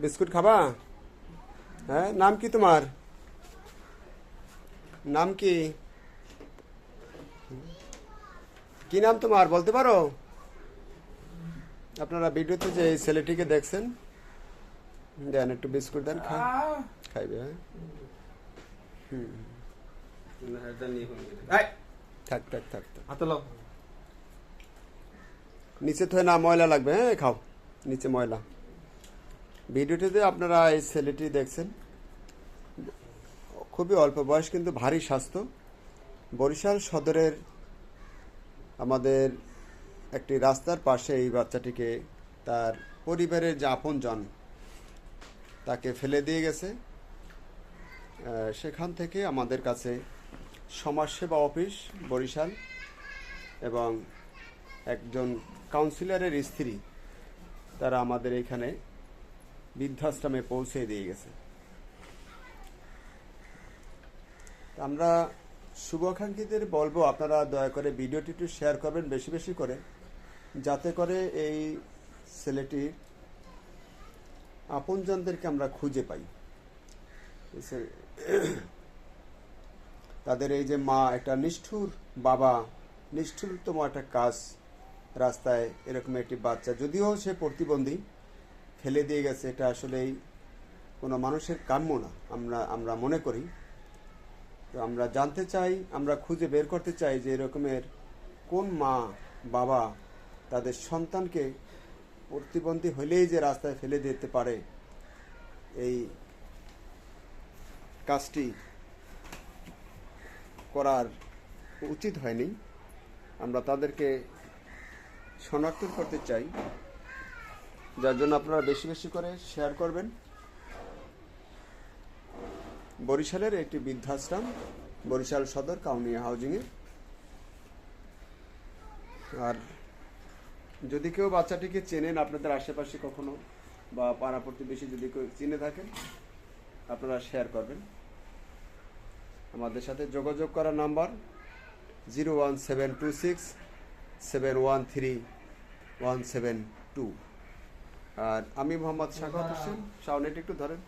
Biscuit খাবা? হ্যাঁ, নাম কি তোমার? নাম কি? কি নাম তোমার বলতে পারো? আপনারা ভিডিওতে যে এই ছেলেটিকে দেখছেন, দেন একটু বিস্কুট দেন, খাইবে। হ্যাঁ, থাক থাক থাক থাক। নিচে তো না, ময়লা লাগবে। হ্যাঁ, খাও, নিচে ময়লা। ভিডিওটিতে আপনারা এই ছেলেটি দেখছেন, খুবই অল্প বয়স কিন্তু ভারী স্বাস্থ্য। বরিশাল সদরের আমাদের একটি রাস্তার পাশে এই বাচ্চাটিকে তার পরিবারের যে আপনজন তাকে ফেলে দিয়ে গেছে। সেখান থেকে আমাদের কাছে সমাজসেবা অফিস বরিশাল এবং একজন কাউন্সিলরের স্ত্রী তারা আমাদের এখানে বৃদ্ধাশ্রমে পৌঁছে দিয়ে গেছে। আমরা শুভাকাঙ্ক্ষীদের বলবো, আপনারা দয়া করে ভিডিওটি একটু শেয়ার করবেন বেশি বেশি করে, যাতে করে এই ছেলেটির আপনজনদেরকে আমরা খুঁজে পাই। তাদের এই যে মা, একটা নিষ্ঠুর বাবা, নিষ্ঠুরতম একটা কাজ, রাস্তায় এরকম একটি বাচ্চা, যদিও সে প্রতিবন্ধী, ফেলে দিয়ে গেছে। এটা আসলেই কোনো মানুষের কাম্য না, আমরা মনে করি। তো আমরা জানতে চাই, আমরা খুঁজে বের করতে চাই যে এরকমের কোন মা বাবা তাদের সন্তানকে প্রতিবন্ধী হলেই যে রাস্তায় ফেলে দিতে পারে, এই কাজটি করার উচিত হয়নি। আমরা তাদেরকে শনাক্ত করতে চাই, যার জন্য আপনারা বেশি বেশি করে শেয়ার করবেন। বরিশালের একটি বৃদ্ধাশ্রম, বরিশাল সদর কাউনিয়া হাউজিংয়ে। আর যদি কেউ বাচ্চাটিকে চেনেন আপনাদের আশেপাশে কখনো, বা পাড়া প্রতিবেশী যদি কেউ চিনে থাকেন, আপনারা শেয়ার করবেন। আমাদের সাথে যোগাযোগ করার নাম্বার 01726713172। আর আমি মোহাম্মদ শাখাওয়াত হোসেন। সাউনেট একটু ধরেন,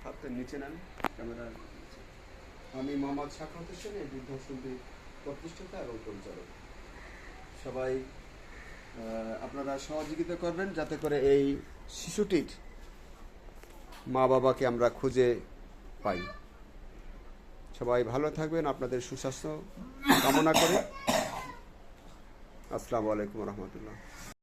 হাতের নিচে নেন ক্যামেরা। আমি মোহাম্মদ শাখাওয়াত হোসেন, এই বৃদ্ধাশ্রমটির প্রতিষ্ঠাতা এবং পরিচালক। সবাই আপনারা সহযোগিতা করবেন যাতে করে এই শিশুটির মা বাবাকে আমরা খুঁজে পাই। সবাই ভালো থাকবেন, আপনাদের সুস্বাস্থ্য কামনা করে। আসসালামু আলাইকুম রহমতুল্লাহ।